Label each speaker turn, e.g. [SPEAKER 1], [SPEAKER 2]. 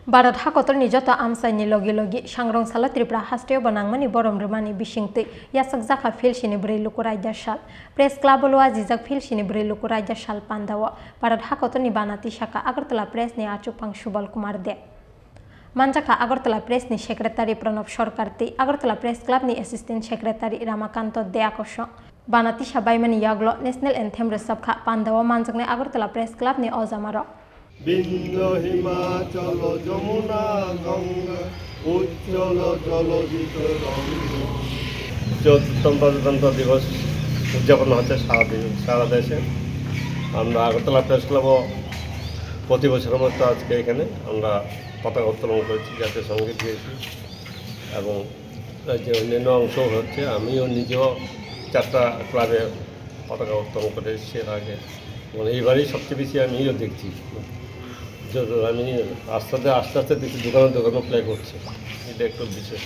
[SPEAKER 1] भारत हाकतरनि जत आमसाइनि लगे लगे सांग्रां साला त्रिपुरा हास्टेव बनांगमानि बरम रमानि बिसिंतै यासक जाखा फिलसिनि ब्रै लुकु रायजा साल प्रेस क्लाब लवा जिजाक फिलसिनि ब्रै लुकु रायजा साल पान्दाव भारत हाकतरनि बानाति शाखा आगरतला प्रेसनि आचुकपां सुबल कुमार दे मानजाखा आगरतला प्रेसनि सेक्रेटारि प्रणब सरकार तै आगरतला प्रेस क्लाबनि एसिस्टेंट सेक्रेटारि रामाकान्त दे आकर्ष बानाति साबायमानि याग्लो नेशनल एन्थेम रोजाबखा पान्दाव मानजाकनि आगरतला प्रेस क्लाबनि अजामार
[SPEAKER 2] बिंदु हिमाचल যমুনা গঙ্গা উজ্জ্বল জলজিত রঙ্গ। ৭৪তম প্রজাতন্ত্র দিবস উদযাপন হচ্ছে সারা দেশে। আমরা আগরতলা প্রেস ক্লাবও প্রতি বছরের মতো আজকে এখানে আমরা পতাকা উত্তোলন করেছি, জাতীয় সঙ্গীত গেয়েছি এবং রাজ্যের অন্যান্য অংশও হচ্ছে। আমিও নিজেও 4টা ক্লাবে পতাকা উত্তোলন করে এসেছি এর আগে এবং এইবারই সবচেয়ে বেশি আমিও দেখছি। আমি আস্তে আস্তে দেখছি দোকানে ফ্ল্যাগ হচ্ছে, এটা একটু বিশেষ।